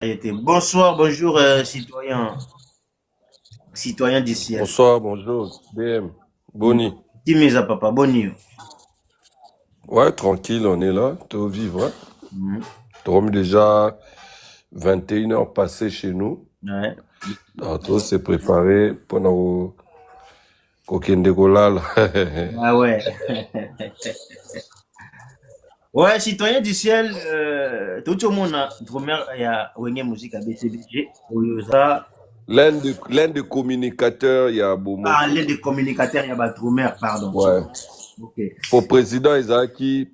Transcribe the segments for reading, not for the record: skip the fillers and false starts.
Bonsoir, bonjour, citoyen du ciel. Bonsoir, bonjour, BM. Boni. Timeza papa, bonjour. Ouais, tranquille, on est là, tout vivre. Hein. Mhm. Dormi déjà 21 heures passées chez nous. Ouais. Donc, tout s'est préparé pour nous kokende kolala. Ah ouais. Ouais, citoyen du ciel, tout le monde a première il y a Wenge Musique à BCBG. Oyoza, L'un des communicateurs, il y a Bomoko. l'un des communicateurs, il y a Batromer, pardon. Ouais. Ok. Pour président Isaki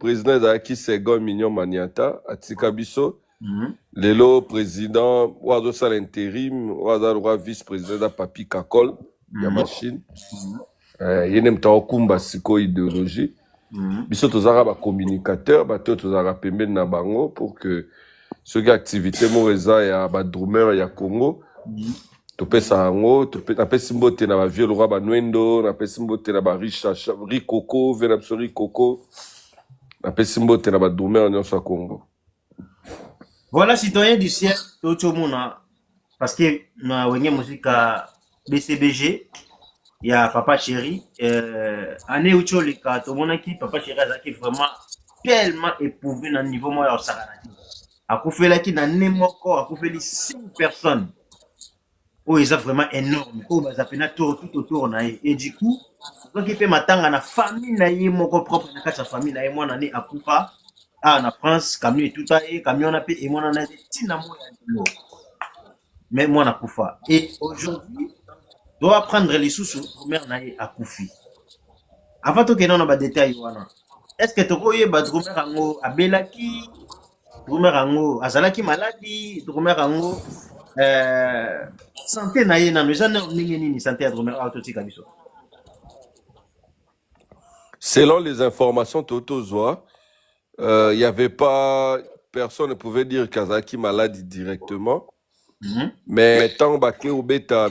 Segon Mignon Maniata, Atika Biso, Mhm. Lelo, président, Oazo Sal intérim, Oazo roi vice-président da Papi Kakol, il y a Mhm. machine. Mhm. Yenem Taokumba Siko idéologie. Mhm. Biso tozara ba communicateur bato tozara pembeni na bango pour que soki activité mo eza ya ba drummer ya Congo Mhm. topesa yango napesi mbote na ba vieux roi banwendo napesi mbote na ba rikoko vena biso rikoko napesi mbote na ba drummer nyonso ya Congo. Voilà, citoyen du ciel, tout le monde a, parce que na Wenge Musique à BCBG, il y a Papa Chéri. Année où tu as tout le monde qui Papa Chéri a vraiment tellement éprouvé dans le niveau moi au Saranati. A fait qui dans n'importe quoi, a fait les 5 personnes. Oh, ils sont vraiment énorme. Oh, ils ont tout autour et du coup, donc il fait matanga na famille na yé moko propre na sa famille na yé moi na né à Koufa. Ah, na France, camion et tout ça et camion na paix et moi na tina moi mais moi na Koufa. Et aujourd'hui, doit prendre les sous mère na yé à Koufi. Avant tout que non ba détail wana. Est-ce que tu koye ba drumer ango abelaki, drumer ango azalaki maladi, drumer ango santé na ye na nous na ndenge nini santé ya drumer auto tika biso. Selon les informations Totozoa, il y avait pas personne ne pouvait dire Kazaki maladie directement. Mhm. Mais tant que obeta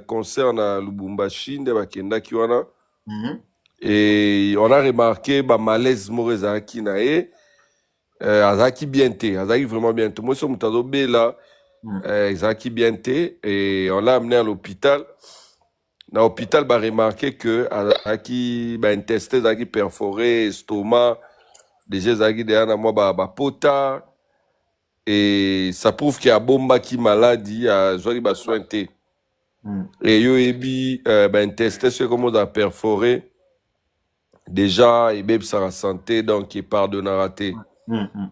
concerne Lubumbashi, nde bakendaki wana. Mhm. Et on a remarqué bah, malaise Morezaki nae, Azaki bien té, Azaki vraiment bien té. Moi, je suis là, Mhm. Azaki bien té, et on l'a amené à l'hôpital. Dans l'hôpital, bah remarqué que Azaki, bah, intestin, Azaki perforé, estomac, déjà Azaki derrière moi, bah, pota, et ça prouve qu'il y a bomba qui maladie, à Zori, bah, soin té. Mhm. Et yo, ebi, bah, intestin, c'est comme on a perforé. Déjà, il y sa santé, donc il part de raté. Mhm.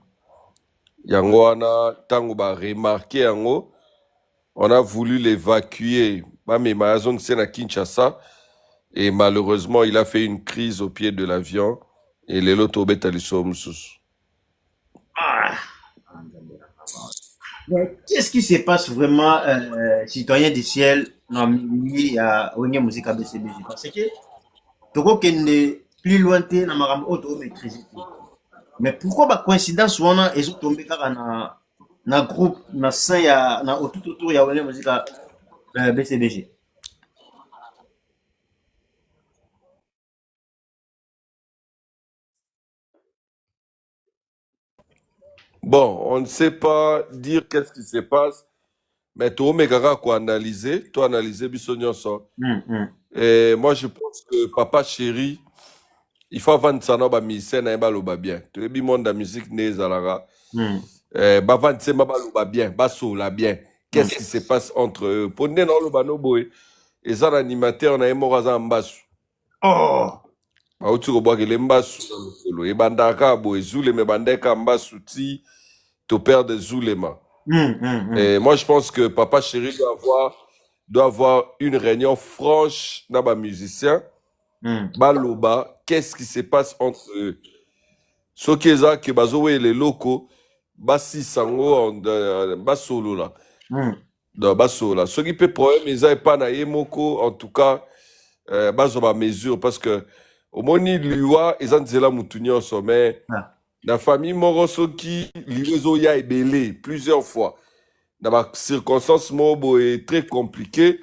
Yango wana, tango ba remarqué yango, on a voulu l'évacuer. Mais Mazong c'est na Kinshasa. Et malheureusement, il a fait une crise au pied de l'avion. Et les lots tombent à l'issue. Ah. Mais qu'est-ce qui se passe vraiment, citoyen du ciel, dans le milieu à Wenge Musique à BCBG? Parce que Toko Kende, plus loin, dans ma auto maîtrise. Mais pourquoi ba coïncidence wana ezo tomber kaka na groupe na sein ya na tout autour ya Wenge Musique à BCBG? Bon, on ne sait pas dire qu'est-ce qui se passe, mais tout le monde quoi analyser, toi analyser bisognon ça. Mhm. Et moi, je pense que papa chéri, il faut vendre ça dans ba musicien na ba loba bien. Tu es monde de la musique né zalara. Mhm. Bavandi se mabaloba bien, basola bien. Mhm. Qu'est-ce qui se passe entre eux? Pour nde na loba no boy, et ça l'animateur na emo raza mbasu. Oh! Bauti ko bwakele mbasu na lokolo. E bandaka boy zule me bandeka mbasu ti to perdre zulema. Mhm. Mhm. Et moi je pense que papa chéri doit avoir une réunion franche dans ba musicien. Mhm. Baloba, qu'est-ce qui se passe entre eux? Ce qui est que bazowe les locaux, basi sango basolo là. Mhm. Donc, baso là. Ce qui peut problème, ils n'avaient pas na yemoko, en tout cas, baso ba mesure, parce que, au moni liwa, ils ont dit là moutouni en sommet. Ah. La famille Moroso qui, liwezo ya ebele, plusieurs fois. Dans ma circonstance, mobo est très compliqué.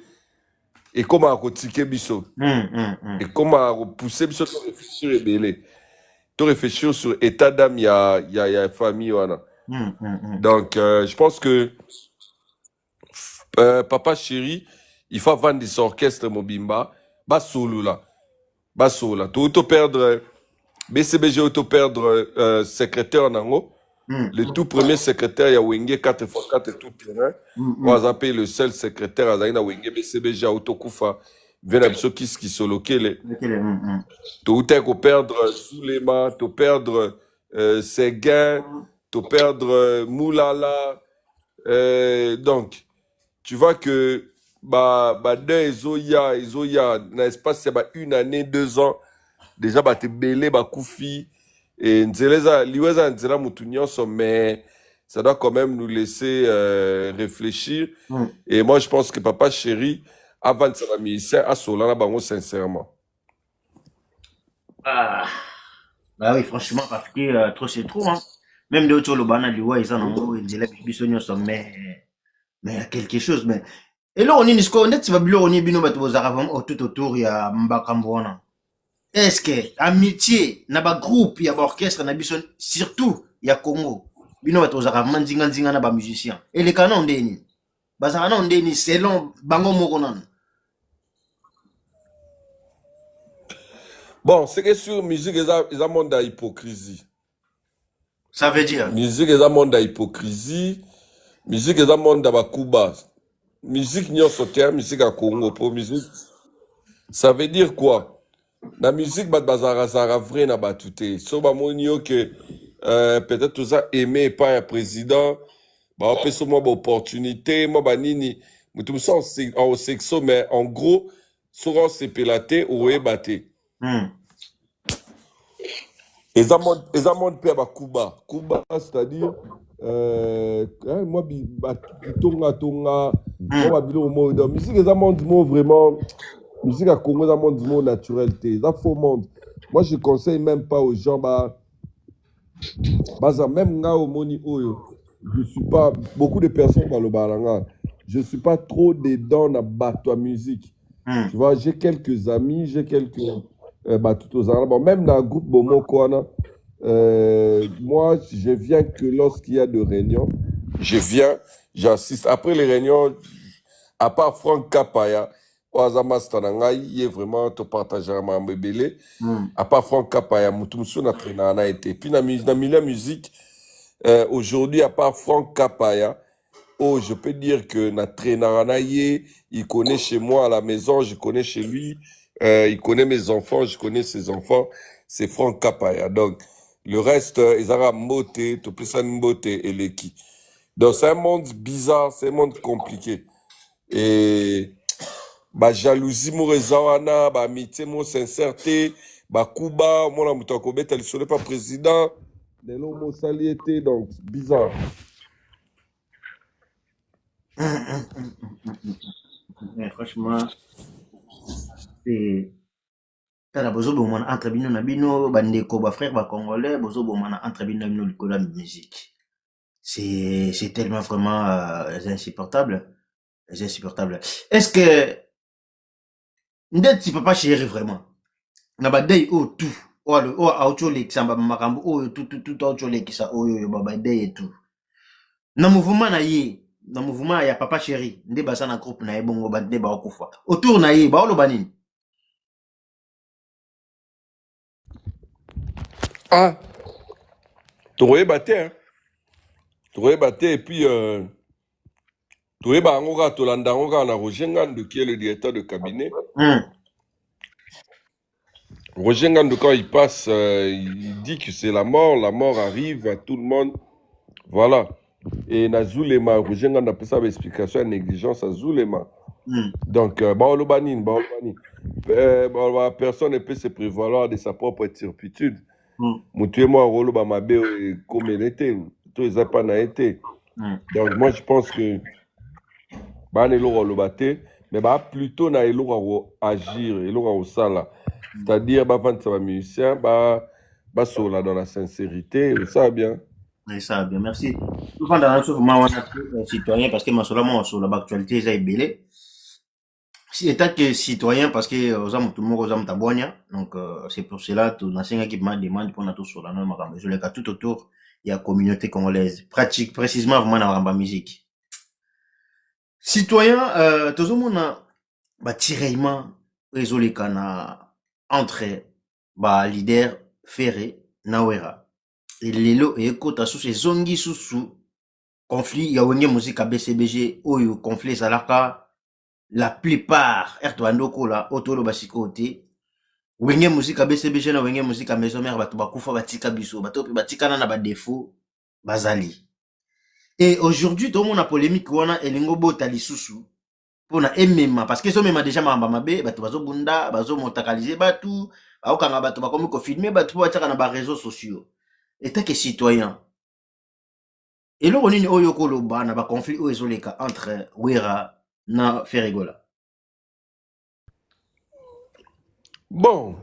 Et comment à kotike biso. Mhm. Mhm. Et comment à repousser biso, to réfléchir ebele. To réfléchir sur état d'âme, ya famille, wana. Donc, je pense que Papa Chéri, il faut vendre des orchestres Mobimba, bas solo là, bas solo là. Tout perdre, BCBG auto perdre secrétaire nango. Le tout premier secrétaire, il y a Wenge 4x4 et tout terrain. On a zappé le seul secrétaire à Zaina Wenge BCBG Autokoufa. Vena biso qui solo kele. Tout est qu'on perdre Zulema, tout perdre Séguin, tout perdre Moulala. Donc, tu vois que deux Ezoya, n'est-ce c'est une année, 2 ans, déjà te belé, Koufi, et Nzeleza, Liweza Nzela Moutounion, mais ça doit quand même nous laisser réfléchir. Et moi, je pense que Papa Chéri, avant de sa musicien, a Solana Bango, sincèrement. Ah, bah oui, franchement, parce que trop c'est trop, hein. Même de autres, le banal, ils en ont, ils disent, mais il y a quelque chose, mais. Et là, on est nisko, on est, tu vas bien, on est bien, tout autour, il y a Mbakambouana. Est-ce que, amitié, n'a pas groupe, il y a orchestre, n'a pas surtout, il y a Congo. Bino bato zaravam, nzinga na ba musicien. Et les canons ndeni. Bazarana ndeni, selon bango mokonan. Bon, c'est que sur musique, ils ont monde d'hypocrisie. Ça veut dire? Musique, ils ont monde d'hypocrisie. Musique, ils ont monde d'Abakuba. Musique, n'y a sauté, musique à Congo, pour musique. Ça veut dire quoi? La musique, bazara vrai, n'a pas tout. So, monio que, peut-être tout ça aimé pas un président. On peut sur moi, opportunité, moi, nini. Mais tout ça, en sexo, mais en gros, souvent, c'est pélaté ou ébatté. Et ça monte peu à Cuba. Cuba, c'est-à-dire, moi, tonga, moi, dans musique, ça monte vraiment, musique à Congo, ça monte mot naturalité, ça faux monde. Moi, je conseille même pas aux gens, même là, au Moni Oyo, je suis pas, beaucoup de personnes dans le Baranga, je suis pas trop dedans dans la musique. Tu vois, j'ai quelques amis, j'ai quelques. Tout aux Arabes. Bon, même dans le groupe Bomo Kwana, moi, je viens que lorsqu'il y a de réunions. Je viens, j'assiste. Après les réunions, à part Franck Kapaya, Oazama Stananga, il est vraiment te partager ma bébé. À part Franck Kapaya, Moutoumsou n'a traîné été. Puis dans la musique, aujourd'hui, à part Franck Kapaya, oh, je peux dire que na traîné, il connaît chez moi à la maison, je connais chez lui. Il connaît mes enfants, je connais ses enfants. C'est Franck Kapaya. Donc, le reste, ils ont moté, tout plus moté et l'équipe. Donc, c'est un monde bizarre, c'est un monde compliqué. Et, jalousie, morezawana, amitié, sincérité, Kuba, moi, la moutakobet, elle ne serait pas président. Les lots, saliété, donc, bizarre. Mais franchement, c'est. Tala bozo bomana entre bino na bino, bandeko, ba frère, ba congolais, bozo bomana entre bino na bino likola musique. C'est tellement vraiment insupportable. C'est insupportable. Est-ce que, n'det si Papa Chéri vraiment? Na ba day o tout. O le o auto le kisamba makambo o tout auto le kisa o yo ba day et tout. Na mouvement na ye, na mouvement ya Papa Chéri, nde basa na groupe na ye bongo ba nde ba okufa. Autour na ye ba olo banini. Ah, tu batté, hein? Tu batté et puis tu angoka tolanda angoka na Roger Ngandou qui est le directeur de cabinet. Roger Ngandou quand il passe, il dit que c'est la mort arrive à tout le monde. Voilà. Et na Zulema, Roger Ngandou a fait ça explication à négligence à Zulema. Donc, personne ne peut se prévaloir de sa propre turpitude. Moutoué moi rolo ba mabe comme il était, tout les a pas na été. Donc moi je pense que ne lo baté mais plutôt na elo agir elo au sala. C'est-à-dire vendre sa musicien sola dans la sincérité, ça va bien. Oui, ça va bien, merci. Nous dans un moment citoyen parce que ma sola sur l'actualité ça est belé. Si état que citoyen parce que aux hommes tout le monde aux hommes tabonia donc c'est pour cela tout l'ancien équipement demande pour nous sur la norme je le cas tout autour la communauté congolaise. Pratique, précisément, vraiment, dans la musique. Citoyen, tout le monde a tiraillement résolu entre leader Ferré Nawera. Et lelo et kota sous ces zongi sous conflit ya wenge musique à BCBG oyo conflit salaka la plupart ertwandoko la otolo basikote wenge musique à BCBG na wenge musique à maison mère bato bakufa batika biso bato pe batikana na ba défaut bazali. Et aujourd'hui tout le monde a polémique wana elingo bota lisusu pona emema parce que so mema déjà mamba mabe bato bazo bunda bazo montakaliser batu baokanga bato bakomi ko filmer batu bataka na ba réseaux sociaux. Et tant que citoyen et le nini oyo koloba na ba conflit oyo ezoleka entre Wera na Ferregola. Bon,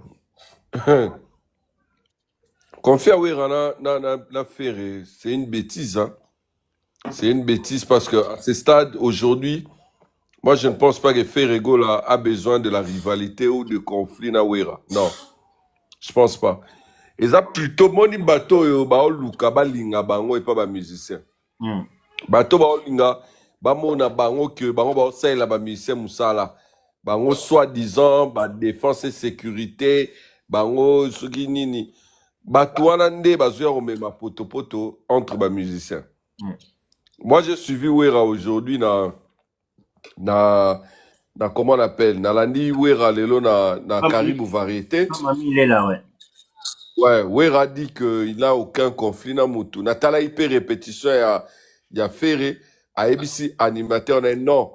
confier à Wera na Ferré, c'est une bêtise. Hein? C'est une bêtise parce qu'à ce stade, aujourd'hui, moi je ne pense pas que Ferregola a besoin de la rivalité ou de conflit na Wera. Non, je pense pas. Et ça plutôt moni bato yo ba luka ba linga bango et pas ba musicien. Bato ba linga ba mona bango que bango ba ça la ba musicien musala. Bango soi-disant ba défense et sécurité, bango soki nini. Bato wana nde bazoya komema poto entre ba musiciens. Moi j'ai suivi Wera aujourd'hui na comment on appelle na landi Wera lelo na Caribou Variété. Mamie il est là ouais. Ouais, Wera dit qu'il n'a aucun conflit dans Moutou. Natala hyper répétition, il y a Ferré, à ABC animateur, on a non,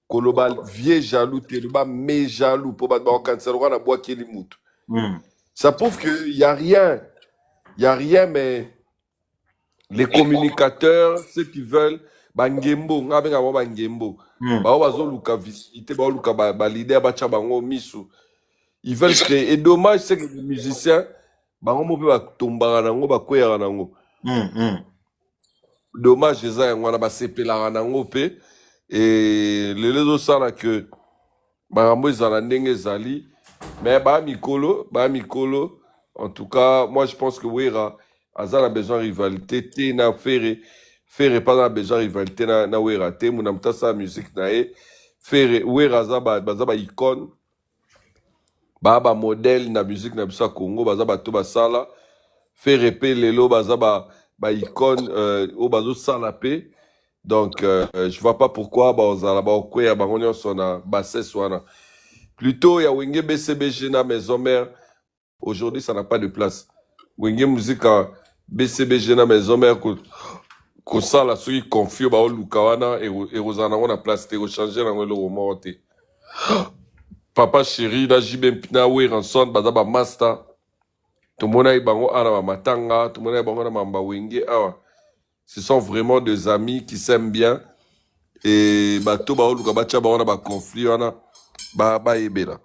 Kolobal, vieux jaloux, Téluba, mais jaloux, pour battre en cancer, on a bois qui est Moutou. Ça prouve qu'il n'y a rien, mais les communicateurs, ceux qui veulent, Bangembo, on a bien avant Bangembo, Bawazo Luka visité, Luka leader, Bachabango, Misu. Ils veulent créer. Et dommage, c'est que les musiciens, bango pe batombaka nango bakweyaka nango dommage eza yango wana basepelaka nango pe et lelo ezosala ke makambo ezala ndenge ezali mais baya mikolo en tout cas moi je pense que Wera aza na besoin de rivalité te na Ferré pas na besoin de rivalité na Wera te muna mutasa musique na ye Ferré Wera aza ba icône ba modèle na musique na biso Congo baza bato basala Ferré pe lelo baza ba icône o bazo sala pe donc je vois pas pourquoi bazala ba okweya bango nyonso na bassesse wana plutôt ya wenge BCBG na maison mère aujourd'hui ça n'a pas de place wenge musique BCBG na maison mère ko sala soki confio ba luka wana et rozana wana place te ko changer na ngelo moko te Papa chéri, na jibe mpina Wera son baza ba master. Tout le monde a bango ana ba matanga, tout le monde a bango na mamba wenge awa. Ce sont vraiment des amis qui s'aiment bien et bato ba oluka bacha ba wana ba conflit wana ba ebela.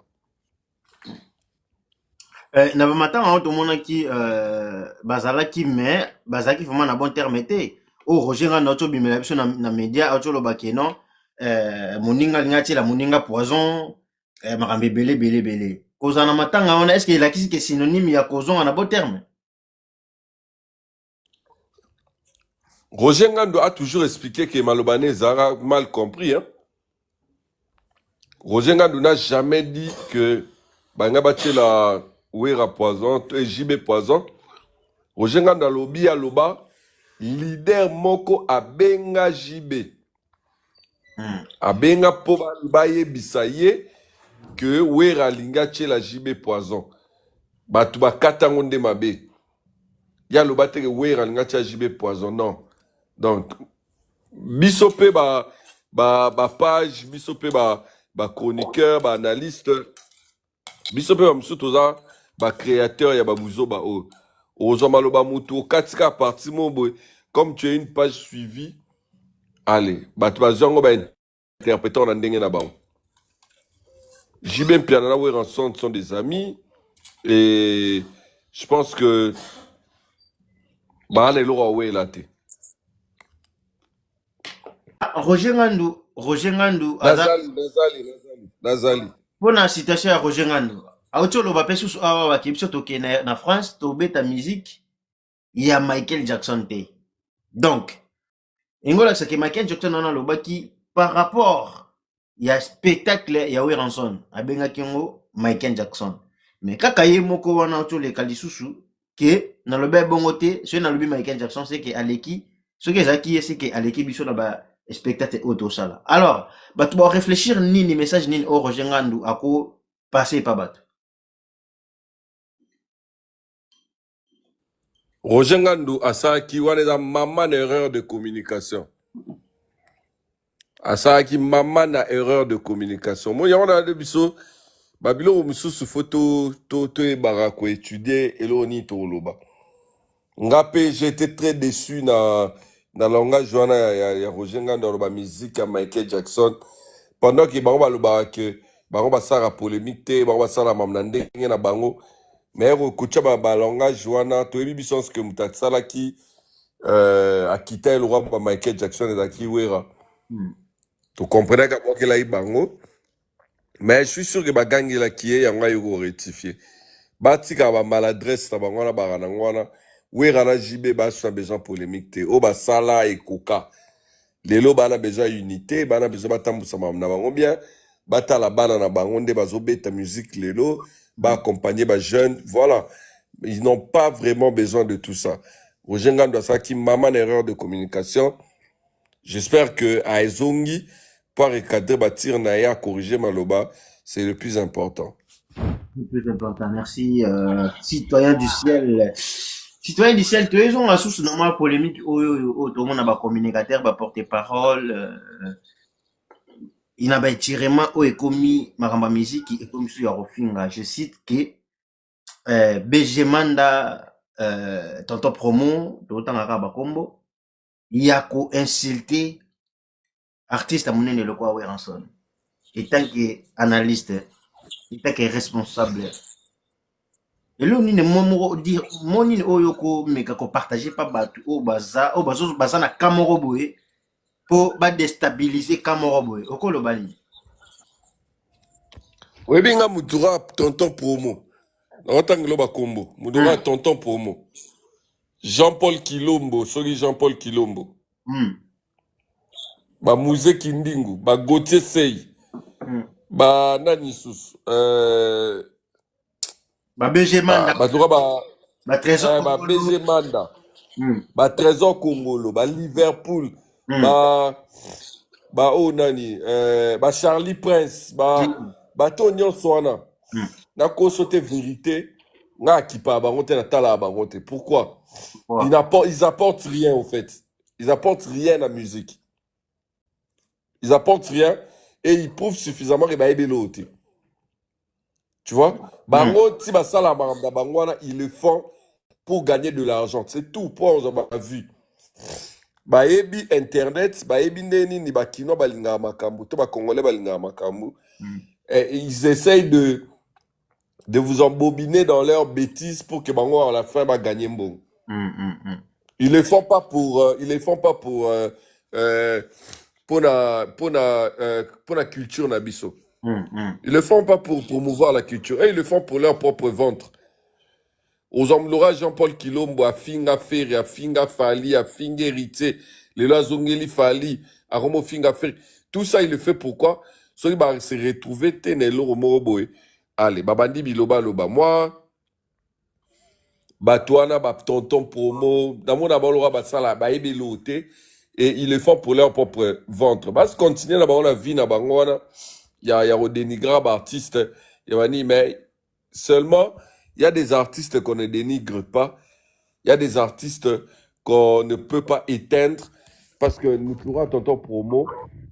Na ba matanga tout le monde qui bazalaki mais bazalaki vraiment na bon terme té. Oh Roger nga noto bimela biso na média auto baki non moninga lingati la moninga poison makambe belé kozana matanga on est-ce que la kisi que synonyme ya kozon en bon terme. Roger Ngando a toujours expliqué que Malobanais a mal compris hein. Roger Ngando n'a jamais dit que banga bache la Wera poison et JB poison. Roger Ngando a lobi a loba leader moko abenga JB. Abenga po baye bisaye que Wera linga che la JB poison. Batu bakata ngonde mabe. Ya loba te que Wera linga che la JB poison non. Donc bisope ba page, bisope ba chroniqueur, ba analyste, bisope ba msutoza ba créateur ya ba buzo ba o. Ozo maloba mutu katika parti mombo comme tu as une page suivie. Allez, batu bazongo ba interpréter na ndenge na bao. JB Piana na Wera sont des amis et je pense que ba le lora we la te. Roger Ngandou Nazali. Pour la citation à Roger Ngandou. Auto lo bapé sous awa bakipso toke na France to beta musique il y a Michael Jackson te. Donc, Ingola c'est que Michael Jackson on a le baki par rapport il y a spectacle il y a Ranson abenga kingo Michael Jackson. Mais kaka ye moko wana to le kalisusu que na le bongo te, ce na le Michael Jackson c'est que aleki ce que zaki c'est que aleki biso na ba spectacle auto sala. Alors, bah tu dois réfléchir ni message ni au Roger Ngandu ako passer pas bat. Roger Ngandou asalaki wana eza mama na erreur de communication. Asalaki mama na erreur de communication. Moi yango na de biso babilo mususu photo to ebara ko étudier eloni to loba. Ngape j'étais très déçu na langage wana ya Roger Ngandou ba musique ya Michael Jackson pendant que bango baloba que bango basala polémique te bango basala mamna ndenge na bango mais kocha ba langage wana to ebi biso ce que mutatsala ki akita le roi ba Michael Jackson ezaki wera. Tu comprenais que là bango mais je suis sûr que bagangi la qui est yanga yugo rectifier. Batika ba maladresse na bango na barana ngwana wera na jibe ba so besoin polémique te o ba sala et coca. Lelo bana besoin unité bana besoin batambusa na bango bien batala bana na bango nde bazobeta musique lelo ba accompagner ba jeunes voilà ils n'ont pas vraiment besoin de tout ça. Roger Ngandou asaki maman erreur de communication. J'espère que à Ezongi pour recadrer bâtir naya corriger maloba c'est le plus important. Le plus important, merci. Citoyen du ciel. Citoyen du ciel, tu es la source normale polémique où tout le monde a un communicateur, un porte-parole. Il n'a pas tiré où est commis Maramba Musique qui est commis sur Yarofinga. Je cite que BG Manda, tonton promo, d'autant arabe combo, il y a qu'à insulter artiste à mon le quoi Ranson. Et tant qu'analyste, et tant que responsable. Et là, on est dire, mon oyoko, mais qu'on partageait pas batu, au baza, na Kamoro boy, pour déstabiliser Kamoro boy. Oko le bani. Oui, bien, Moutoura, tonton promo. Entang loba combo. Moutoura, tonton promo. Jean-Paul Kilombo, sorry Jean-Paul Kilombo. Ba Mouze Kindingu, ba Gauthier Sey. Ba Nani Sous. Ba BG Manda. Ba Trésor ba BG Manda. Ba Trésor Congolo, ba Liverpool. Ba oh nani, ba Charlie Prince, ba Tonyon Swana. Na constaté vérité, na kipa bangote na tala bangote. Pourquoi? Ils apportent rien au fait. Ils apportent rien à la musique. Ils apportent rien et ils prouvent suffisamment que ba ebelote. Tu vois? Bango si ba sala maramba bangwana, ils le font pour gagner de l'argent. C'est tout. Pour on a vu. Ba ebi internet, ba ebi neni ni ba kino balinga makambu, to ba congolais balinga makambu. Et ils essayent de vous embobiner dans leurs bêtises pour que bango à la fin va gagner bon. Ils le font pas pour la culture nabiso. Ils le font pas pour promouvoir la culture. Et ils le font pour leur propre ventre. Aux hommes Jean-Paul Kilombo, à Finga Ferry, à Finga Fali, à Finga Héritier, les lois Zongeli Fali, à Romo Finga Ferry. Tout ça, il le fait pourquoi? Soit il va se retrouver Tenelo Romo Boy. Allez, babandi biloba loba. Moi, batouana, tonton promo, dans mon abalora, basala, baebelote, et ils le font pour leur propre ventre. Bas continuer là-bas, on a vu, il y a au dénigrable artiste, mais seulement, il y a des artistes qu'on ne dénigre pas, il y a des artistes qu'on ne peut pas éteindre, parce que nous pourrons, tonton promo,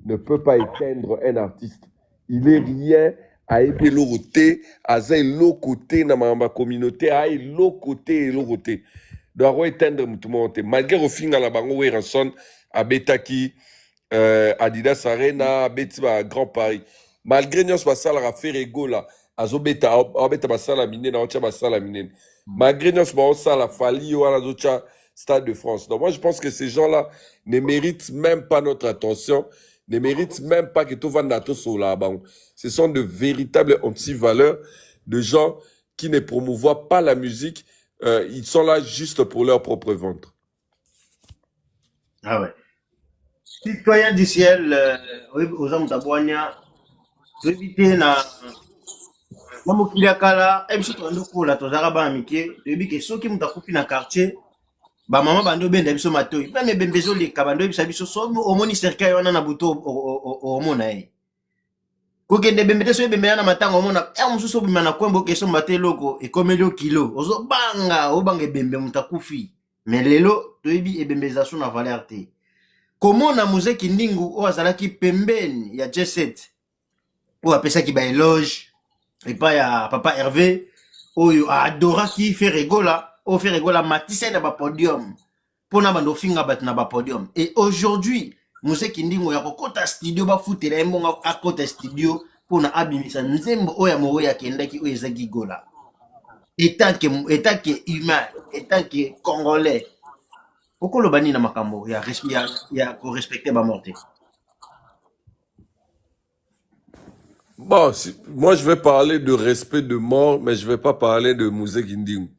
ne peut pas éteindre un artiste. Il est rien à l'autre à l'autre côté dans ma communauté, à l'autre côté et l'autre côté. Donc, éteindre tout le monde. Malgré au fin, la bango Ranson, à Betaki, Adidas Arena, à Betiba, Grand Paris. Malgré nous, ça la faire ego là, à Zobeta, à Beta Bassala Mine, à Ocha Bassala Mine. Malgré nous, ça la Fali, ou à la Zocha, Stade de France. Donc, moi, je pense que ces gens-là ne méritent même pas notre attention, ne méritent même pas que tout va sur la banque. Ce sont de véritables anti-valeurs, de gens qui ne promouvoient pas la musique, ils sont là juste pour leur propre ventre. Ah ouais. Citoyen du ciel, aux hommes d'Aboania, éviter na mokili ya kala, biso toyando kola tozalaka bana mike, toyebi ke soki moto akufi na quartier, bamama bando obenda biso matoi, mpe mebembe ezoleka bando oyebisa biso so omoni cercueil wana na butu omona ye. Kokende bembe te so ebembe ya na matanga omona mosusu obima na kwembo keso mbate eloko ekomeli yo kilo obanga ebembe moto akufi. Me lelo toyebi ebembe eza so na valeur te. Komona Muzeki Ndingu oyo azalaki pembeni ya J7 oyo apesaki baeloge epa ya papa Hervé oyo adoraki Ferregola oyo Ferregola matisa na bapodium mpona bando ofinga bato na bapodium. Et aujourd'hui Muzeki Ndingu ya kokota studio bafutela ye mbongo akota studio mpona abimisa nzembo oyo ya moroyi akendaki oyo ezaki gola. Étant que humain, étant que congolais, pourquoi bani na makambo ya respecter ba morte? Bon, moi je vais parler de respect de mort, mais je vais pas parler de Muzeki Ndingu.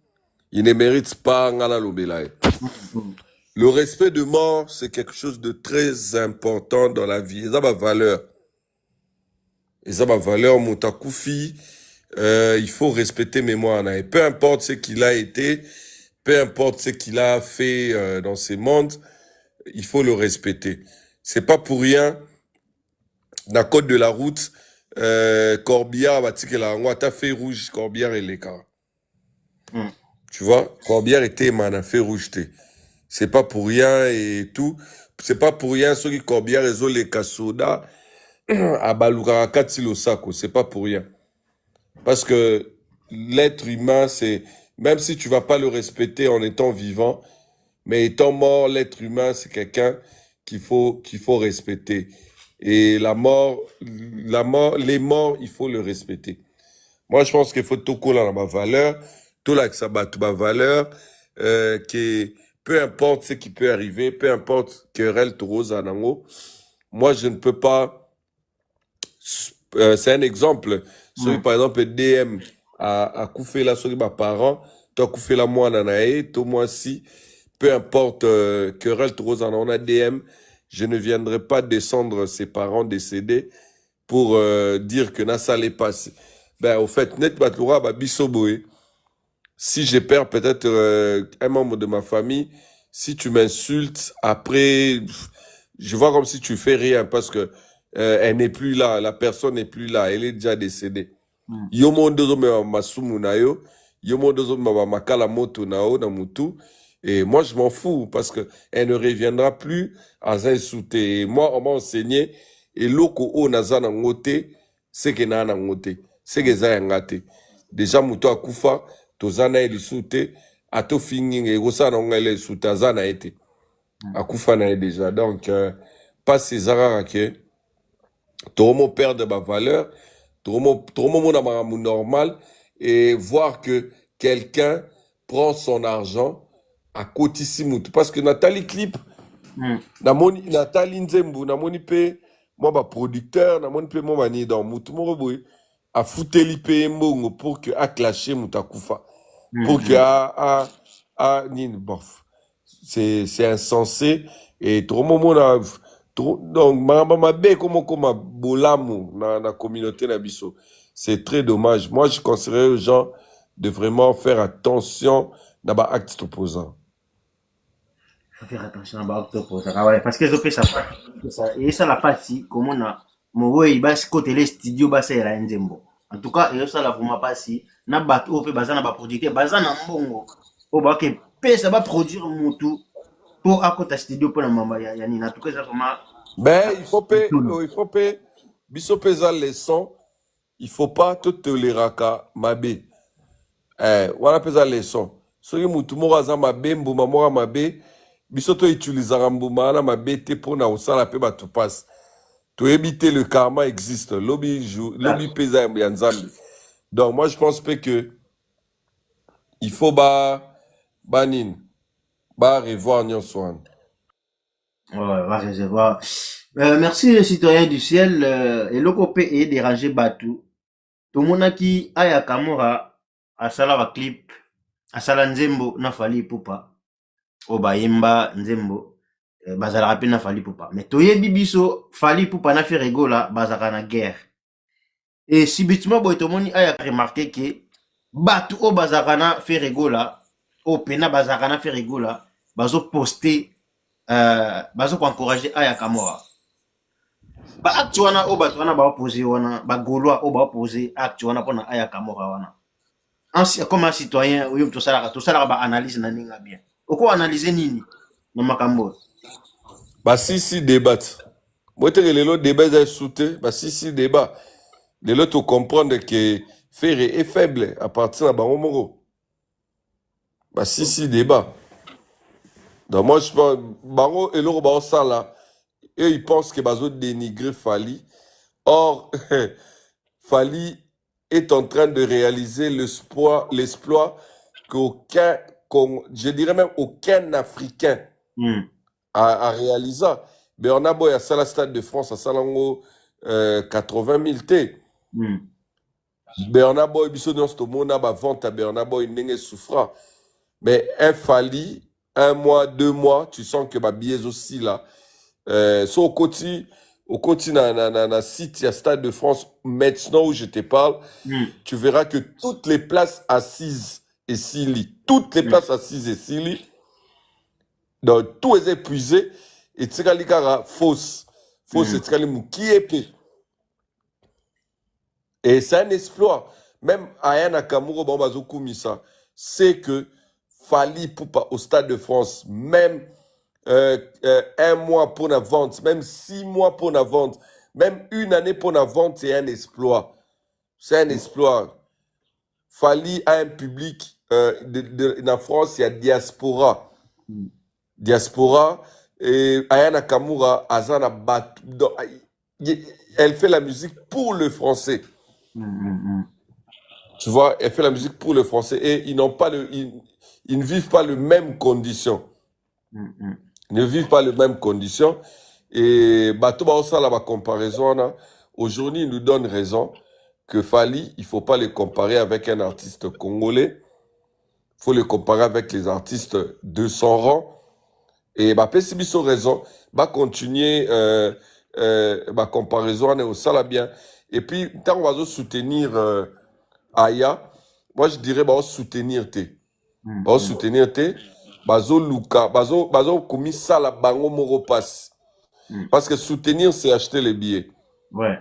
Il ne mérite pas ngana lobelaye. Le respect de mort, c'est quelque chose de très important dans la vie. Ça ma valeur. Et ça ma valeur, Moutakufi, il faut respecter mémoire. Et peu importe ce qu'il a été, peu importe ce qu'il a fait dans ces mondes, il faut le respecter. C'est pas pour rien, dans le code de la route, Corbière, t'as fait rouge, Corbière et les cas. Tu vois, Corbière était man, fait rouge. C'est pas pour rien et tout. C'est pas pour rien, ceux qui Corbière et les Kasoda, à Balukara Katilosako. C'est pas pour rien. Parce que l'être humain, c'est, même si tu vas pas le respecter en étant vivant, mais étant mort, l'être humain, c'est quelqu'un qu'il faut respecter. Et les morts, il faut le respecter. Moi, je pense qu'il faut tout coller dans ma valeur, tout là que ça bat ma valeur, que peu importe ce qui peut arriver, peu importe querelle rose anango, moi, je ne peux pas, c'est un exemple. Celui, par exemple, DM a couffé la souris ma parent, t'as couffé la moi nanae, toi moi si, peu importe querelle rose anango, on a DM, je ne viendrai pas descendre ses parents décédés pour dire que ça allait passer. Ben, au fait, net batloura, bah, bisoboé. Si je perds peut-être un membre de ma famille, si tu m'insultes, après, je vois comme si tu fais rien parce que elle n'est plus là, la personne n'est plus là, elle est déjà décédée. Yomondozo me masumu na yo, yomondozo me makala moto nao na mutu. Et moi, je m'en fous parce que elle ne reviendra plus à insulter. Et moi, on m'a enseigné, et loko o nazana ngote, c'est que na ngote, c'est que za ngate. Déjà, muto akufa, tozana elisute, ato finging et rosa na ngale sute, azana ete. Akufa na déjà. Donc, pas ces arara que, tomo perdre ma valeur, tomo mon normal, et voir que quelqu'un prend son argent, à côté Simut. Parce que Nathalie Clip, Nathalie Nzembu, Namoni P, moi, ma producteur, Namoni P, moi, mani dans Moutou Moroboui, a foutu l'IP Mbongo pour que a clashé Moutakufa. Pour que Nin, bof. C'est insensé. Et trop moment, donc, ma bé, comment bolamu, dans la communauté Nabiso. C'est très dommage. Moi, je conseillerais aux gens de vraiment faire attention dans les actes opposants. Il faut faire attention à l'acte opposant. Parce que ça et ça la passe comment on a moi bas côté les studios bas c'est la nzembo. En tout cas, et ça la vraiment passe na bato au pe bazana ba producteur bazana mbongo. O ba que ça va produire mutu pour à côté studio pour la mama ya ni en tout cas ça vraiment. Ben il faut payer biso pesa leçon, il faut pas tout tolérer ka mabe. Voilà pesa leçon. Soki mutu mo aza mabe mbuma mo mabe biso to utilisera mbuma na mabe te pona osala pe bato passe. To éviter le karma existe. Lobby pesa ya nzambe. Donc moi je pense pas que il faut banin revoir nyonso. Ouais, va recevoir. Merci les citoyens du ciel. Et le copé est dérangé Batou. Tout le monde qui aya Kamora à Salava clip asala nzembo na Fally Ipupa o bayemba nzembo bazalaka pe na Fally Ipupa mais toyebi biso Fally Ipupa na Ferregola bazalaka na guerre et subitement boy tomoni aya remarqué que bato o bazalaka na Ferregola o pena bazalaka na Ferregola bazo poster bazo encourager aya Kamora ba acte wana o bato wana ba opposé wana ba gaulois o ba opposé acte wana pona aya Kamora wana comme un citoyen oyo to sala ba analyse na ninga bien oko analyser nini na makambo Bah si débat. Moi te lelo débat est souté, bah si débat. Lelo tu comprendre que Ferré est faible à partir de Bango Moro. Bah si débat. Donc moi je pense Bango et l'autre Bango ça là, eux ils pensent que Bazo dénigrer Fally. Or Fally est en train de réaliser l'exploit qu'aucun, je dirais même aucun Africain a réalisé. Mais on a beau à ça la Stade de France, à Salango 80 000 T. Mais on a beau biso dans ce monde à vente à on a beau une souffrant. Mais un Fally, 1 mois, 2 mois, tu sens que ma billet aussi là. So au quotidien na site à Stade de France maintenant où je te parle, tu verras que toutes les places assises et 6 lits, toutes les places assises et 6 lits, donc tout est épuisé et tu as fausse qui est pire. Et c'est un exploit. Même Aya Nakamura Bambazoku Misa, c'est que Fally Ipupa au Stade de France, même 1 mois pour la vente, même 6 mois pour la vente, même 1 année pour la vente, c'est un exploit. C'est un exploit. Fally a un public en France, il y a diaspora. Diaspora. Et Aya Nakamura, Azana elle fait la musique pour le français. Tu vois, elle fait la musique pour le français et ils ne vivent pas les mêmes conditions. Ne vivent pas les mêmes conditions. Et Bato Baosa, la comparaison, aujourd'hui, il nous donne raison que Fally, il ne faut pas les comparer avec un artiste congolais. Il faut les comparer avec les artistes de son rang. Et Pessibiso raison, continuer ma comparaison, on est au salabien. Et puis, tant on va soutenir Aya, moi je dirais soutenir T. Soutenir T. Bazo Luka, Bazo commis ça la bango moro passe. Parce que soutenir, c'est acheter les billets. Ouais.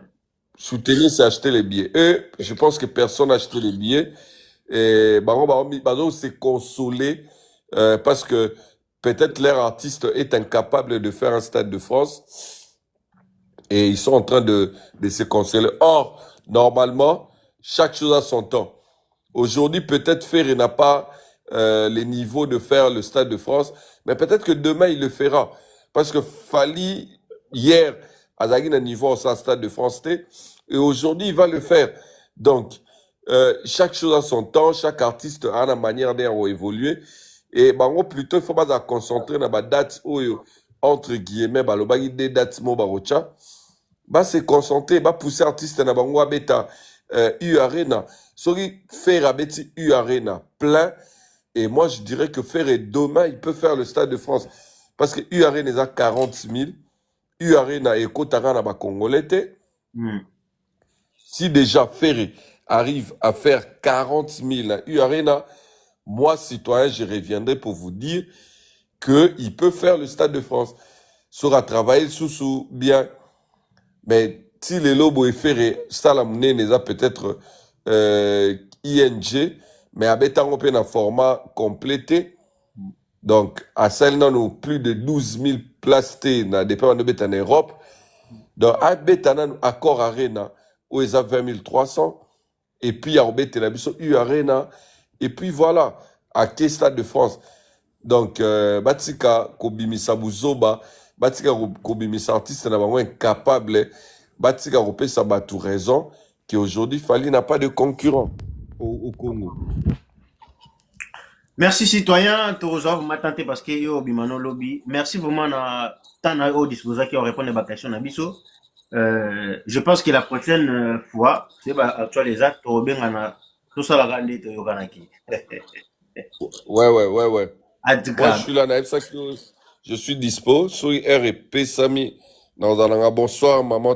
Soutenir, c'est acheter les billets. Et je pense que personne n'a acheté les billets. Et Bazo s'est consolé parce que peut-être leur artiste est incapable de faire un Stade de France. Et ils sont en train de se consoler. Or, normalement, chaque chose a son temps. Aujourd'hui, peut-être Ferré n'a pas les niveaux de faire le Stade de France, mais peut-être que demain, il le fera. Parce que Fally, hier, a un niveau au Stade de France, et aujourd'hui, il va le faire. Donc, chaque chose a son temps, chaque artiste a une manière d'évoluer. Et plutôt, il faut pas se concentrer dans la date entre guillemets, des dates mobarocha. Se concentrer, pousser artiste na bango beta U Arena. Sorry, faire abeti U Arena plein. Et moi, je dirais que Ferré, demain, il peut faire le Stade de France. Parce que U Arena est à 40 000. U Arena est Kotara na Congolais. Si déjà Ferré arrive à faire 40 000 à U Arena, moi, citoyen, je reviendrai pour vous dire qu'il peut faire le Stade de France. Sera travailler sous bien. Mais si les lobos est Ferré, ça la monnaie n'est peut-être ING, mais avec un format complété. Donc, à celle là nous plus de 12 000 places dans des pays en Europe. Donc, avec un accord Arena, où ils ont 20 300. Et puis, il y a U Arena. Et puis, voilà, à quel Stade de France. Donc, Batika, Kobimisa Bouzoba, Batika, Kobimisa artiste, n'a pas incapable. Batika, Ropé, ça bat tout raison, qu'aujourd'hui, Fally n'a pas de concurrent au Congo. Merci citoyen, Torozo, vous m'attendez parce que yo bimano lobby. Merci vraiment na tant à au disposition qui ont répondu à ma question na biso. Je pense que la prochaine fois, c'est actualisé, Torobengana, tout ça la grande to yoganaki. Ouais. En tout Moi, je cas, suis là, naïf, ça que je suis dispo. Sur RP Sami. Dans un bonsoir, maman.